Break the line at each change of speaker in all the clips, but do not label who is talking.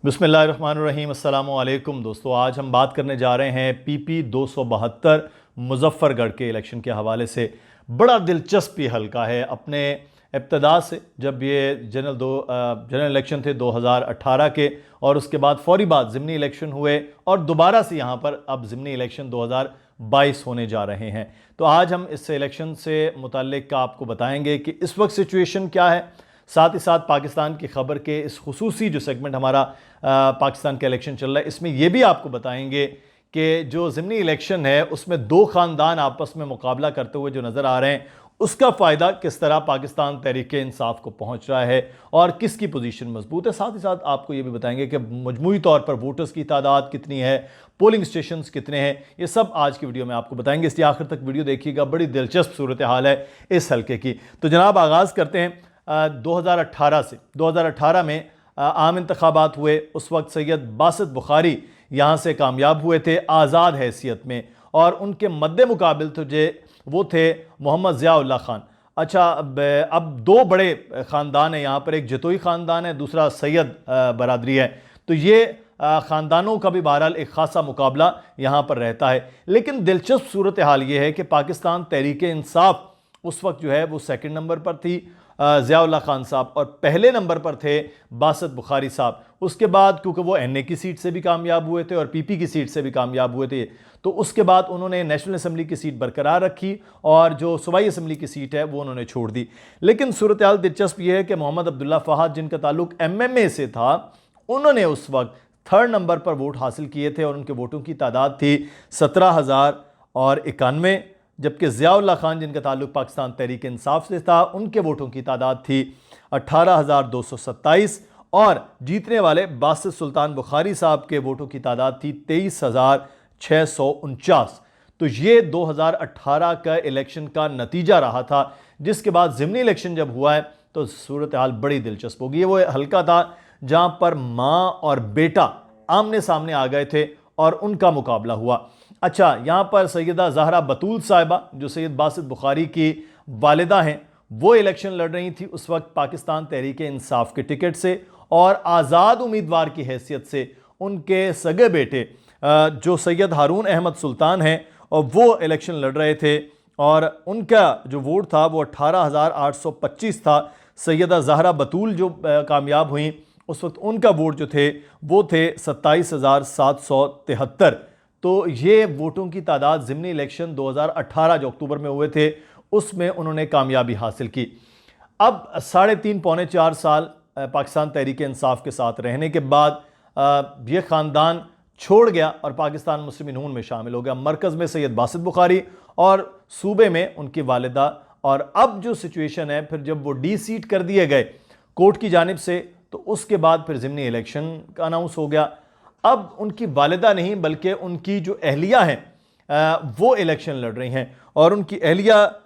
बिस्मिल्लाहिर्रहमानिर्रहीम। अस्सलामुअलैकुम दोस्तों, आज हम बात करने जा रहे हैं PP 272 मुजफ्फरगढ़ के इलेक्शन के हवाले से। बड़ा दिलचस्प ये हल्का है। अपने इब्तदा से जब ये जनरल इलेक्शन थे 2018 के, और उसके बाद फौरी बाद ज़िमनी इलेक्शन हुए, और दोबारा से यहाँ पर अब ज़िमनी इलेक्शन 2022 होने जा रहे हैं। तो आज हम इस इलेक्शन से मुताल्लिक़ आपको बताएंगे कि इस वक्त सिचुएशन क्या है, साथ ही साथ पाकिस्तान की खबर के इस खुसूसी जो सेगमेंट हमारा पाकिस्तान का इलेक्शन चल रहा है, इसमें यह भी आपको बताएंगे कि जो ज़िमनी इलेक्शन है उसमें दो ख़ानदान आपस में मुकाबला करते हुए जो नज़र आ रहे हैं, उसका फ़ायदा किस तरह पाकिस्तान तहरीक इंसाफ को पहुंच रहा है और किसकी पोजीशन मजबूत है। साथ ही साथ आपको ये भी बताएंगे कि मजमूई तौर पर वोटर्स की तादाद कितनी है, पोलिंग स्टेशंस कितने हैं, ये सब आज की वीडियो में आपको बताएंगे, इसलिए आखिर तक वीडियो देखिएगा। बड़ी दिलचस्प सूरत हाल है इस हल्के की। तो जनाब, आगाज़ करते हैं 2018 से। 2018 में आम इंतखाबात हुए। उस वक्त सैयद बासित बुखारी यहाँ से कामयाब हुए थे आज़ाद हैसियत में, और उनके मद्दे मुकाबिल वो थे मोहम्मद ज़िया-उल-हक खान। अच्छा, अब दो बड़े ख़ानदान हैं यहाँ पर, एक जतोई ख़ानदान है, दूसरा सैयद बरादरी है। तो ये ख़ानदानों का भी बहरहाल एक ख़ासा मुकाबला यहाँ पर रहता है। लेकिन दिलचस्प सूरत हाल ये है कि पाकिस्तान तहरीक इंसाफ उस वक्त जो है वो सेकंड नंबर पर थी, ज़िया-उल-हक खान साहब, और पहले नंबर पर थे बासित बुखारी साहब। उसके बाद क्योंकि वो NA की सीट से भी कामयाब हुए थे और PP की सीट से भी कामयाब हुए थे, तो उसके बाद उन्होंने नेशनल असम्बली की सीट बरकरार रखी और जो सूबाई असम्बली की सीट है वो उन्होंने छोड़ दी। लेकिन सूरत हाल दिलचस्प ये है कि मोहम्मद अब्दुल्ला फ़हाद, जिनका ताल्लुक MMA से था, उन्होंने उस वक्त थर्ड नंबर पर वोट हासिल किए थे और उनके वोटों की तादाद थी 17,091, जबकि ज़िया-उल-हक खान, जिनका ताल्लुक पाकिस्तान तहरीक इंसाफ से था, उनके वोटों की तादाद थी 18,227, और जीतने वाले बासित सुल्तान बुखारी साहब के वोटों की तादाद थी 23,649। तो ये 2018 का इलेक्शन का नतीजा रहा था, जिसके बाद ज़िमनी इलेक्शन जब हुआ है तो सूरत हाल बड़ी दिलचस्प होगी। ये वो हल्का था जहाँ पर माँ और बेटा आमने सामने आ गए थे और उनका मुकाबला हुआ। अच्छा, यहाँ पर सैयदा ज़हरा बतूल साहिबा, जो सैयद बासित बुखारी की वालिदा हैं, वो इलेक्शन लड़ रही थी उस वक्त पाकिस्तान तहरीक इंसाफ के टिकट से, और आज़ाद उम्मीदवार की हैसियत से उनके सगे बेटे जो सैयद हारून अहमद सुल्तान हैं, और वो इलेक्शन लड़ रहे थे, और उनका जो वोट था वो 18,825 था। सैयदा ज़हरा बतूल जो कामयाब हुई, उस वक्त उनका वोट जो थे वो थे 27,773। तो ये वोटों की तादाद ज़िमनी इलेक्शन 2018 जो अक्टूबर में हुए थे उसमें उन्होंने कामयाबी हासिल की। अब 3.5 पौने 4 साल पाकिस्तान तहरीक इंसाफ के साथ रहने के बाद ये ख़ानदान छोड़ गया और पाकिस्तान मुस्लिम नून में शामिल हो गया। मरकज़ में सैयद बासित बुखारी और सूबे में उनकी वालिदा। और अब जो सिचुएशन है, फिर जब वो डी-सीट कर दिए गए कोर्ट की जानिब से, तो उसके बाद फिर ज़िमनी इलेक्शन का अनाउंस हो गया। अब उनकी वालिदा नहीं बल्कि उनकी जो अहलिया हैं वो इलेक्शन लड़ रही हैं, और उनकी अहलिया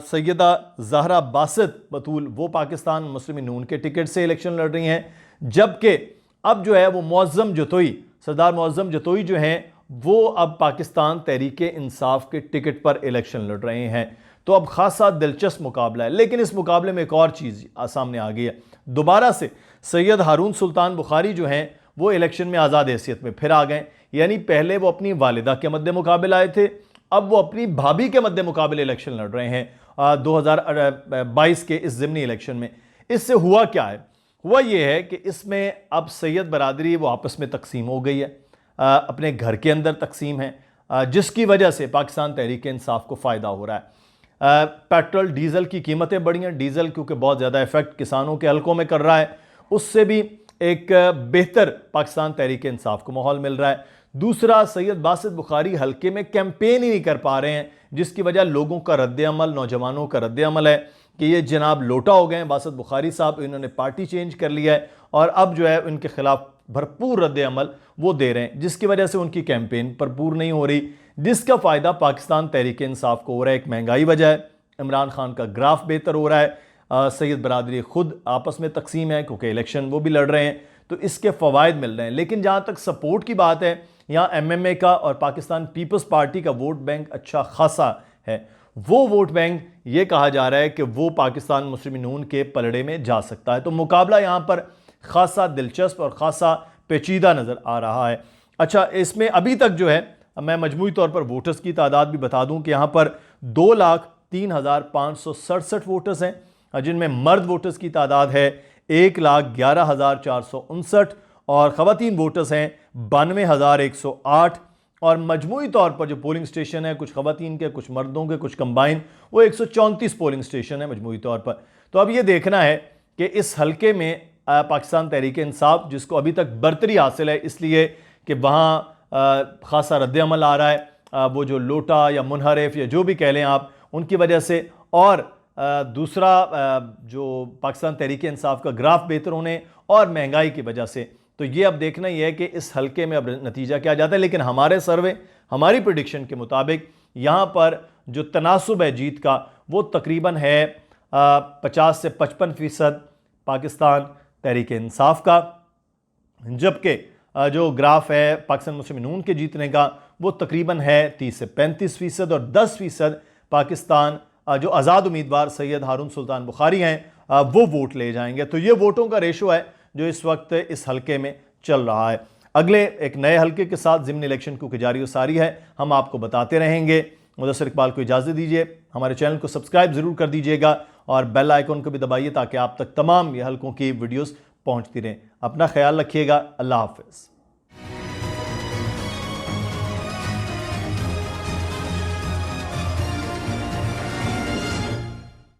सैयदा ज़हरा बासित बतूल वो पाकिस्तान मुस्लिम नून के टिकट से इलेक्शन लड़ रही हैं, जबकि अब जो है वो मुअज़्ज़म जतोई, सरदार मुअज़्ज़म जतोई जो हैं, वो अब पाकिस्तान तहरीक इंसाफ के टिकट पर इलेक्शन लड़ रहे हैं। तो अब खासा दिलचस्प मुकाबला है। लेकिन इस मुकाबले में एक और चीज़ सामने आ गई है। दोबारा से सैयद हारून सुल्तान बुखारी जो हैं वो इलेक्शन में आज़ाद हैसियत में फिर आ गए। यानी पहले वो अपनी वालिदा के मद्दे मुकाबले आए थे, अब वो अपनी भाभी के मद्दे मुकाबले इलेक्शन लड़ रहे हैं 2022 के इस ज़िमनी इलेक्शन में। इससे हुआ क्या है? हुआ ये है कि इसमें अब सैयद बरादरी वो आपस में तकसीम हो गई है, अपने घर के अंदर तकसीम है, जिसकी वजह से पाकिस्तान तहरीक इंसाफ को फ़ायदा हो रहा है। पेट्रोल डीज़ल की कीमतें बढ़ी हैं। डीज़ल क्योंकि बहुत ज़्यादा इफेक्ट किसानों के हलकों में कर रहा है, उससे भी एक बेहतर पाकिस्तान तहरीक इंसाफ को माहौल मिल रहा है। दूसरा, सैयद बासित बुखारी हल्के में कैंपेन ही नहीं कर पा रहे हैं, जिसकी वजह लोगों का रद्द-ए-अमल, नौजवानों का रद्द-ए-अमल है कि ये जनाब लोटा हो गए हैं बासित बुखारी साहब, इन्होंने पार्टी चेंज कर लिया है, और अब जो है उनके खिलाफ भरपूर रद्द-ए-अमल वो दे रहे हैं, जिसकी वजह से उनकी कैंपेन भरपूर नहीं हो रही, जिसका फ़ायदा पाकिस्तान तहरीक इंसाफ को हो रहा है। एक महंगाई वजह है, इमरान खान का ग्राफ बेहतर हो रहा है, सैयद बरादरी खुद आपस में तकसीम है क्योंकि इलेक्शन वो भी लड़ रहे हैं, तो इसके फ़वाइद मिल रहे हैं। लेकिन जहाँ तक सपोर्ट की बात है, यहाँ MMA का और पाकिस्तान पीपल्स पार्टी का वोट बैंक अच्छा खासा है। वो वोट बैंक ये कहा जा रहा है कि वो पाकिस्तान मुस्लिम नून के पलड़े में जा सकता है। तो मुकाबला यहाँ पर खासा दिलचस्प और खासा पेचीदा नज़र आ रहा है। अच्छा, इसमें अभी तक जो है मैं मजमूई तौर पर वोटर्स की तादाद भी बता दूं कि यहाँ पर 2,03,567 वोटर्स हैं, जिनमें मर्द वोटर्स की तादाद है 1,11,459 और ख़वातीन वोटर्स हैं 92,108। और मजमूई तौर पर जो पोलिंग स्टेशन है, कुछ ख़वातीन के, कुछ मर्दों के, कुछ कंबाइन, वो 134 पोलिंग स्टेशन है मजमूई तौर पर। तो अब ये देखना है कि इस हलके में पाकिस्तान तहरीक इंसाफ, जिसको अभी तक बरतरी हासिल है इसलिए कि वहाँ ख़ासा रद्द-ए-अमल आ रहा है, वो जो लोटा या मुनहरिफ या जो भी कह लें आप, उनकी वजह से, और दूसरा जो पाकिस्तान तहरीक इंसाफ का ग्राफ बेहतर होने और महंगाई की वजह से। तो ये अब देखना ही है कि इस हलके में अब नतीजा क्या जाता है। लेकिन हमारे सर्वे, हमारी प्रेडिक्शन के मुताबिक यहाँ पर जो तनासुब है जीत का वो तकरीबन है 50 से 55% पाकिस्तान तहरीक इंसाफ का, जबकि जो ग्राफ है पाकिस्तान मुस्लिम नून के जीतने का वो तकरीबन है 30 से 35% और 10% पाकिस्तान जो आज़ाद उम्मीदवार सैयद हारून सुल्तान बुखारी हैं वो वोट ले जाएंगे। तो ये वोटों का रेशो है जो इस वक्त इस हलके में चल रहा है। अगले एक नए हलके के साथ ज़िमनी इलेक्शन को जारी व सारी है, हम आपको बताते रहेंगे। मुदस्सिर इकबाल को इजाज़त दीजिए, हमारे चैनल को सब्सक्राइब ज़रूर कर दीजिएगा और बेल आइकन को भी दबाइए ताकि आप तक तमाम ये हलकों की वीडियोज़ पहुँचती रहें। अपना ख्याल रखिएगा। अल्लाह हाफ़िज़।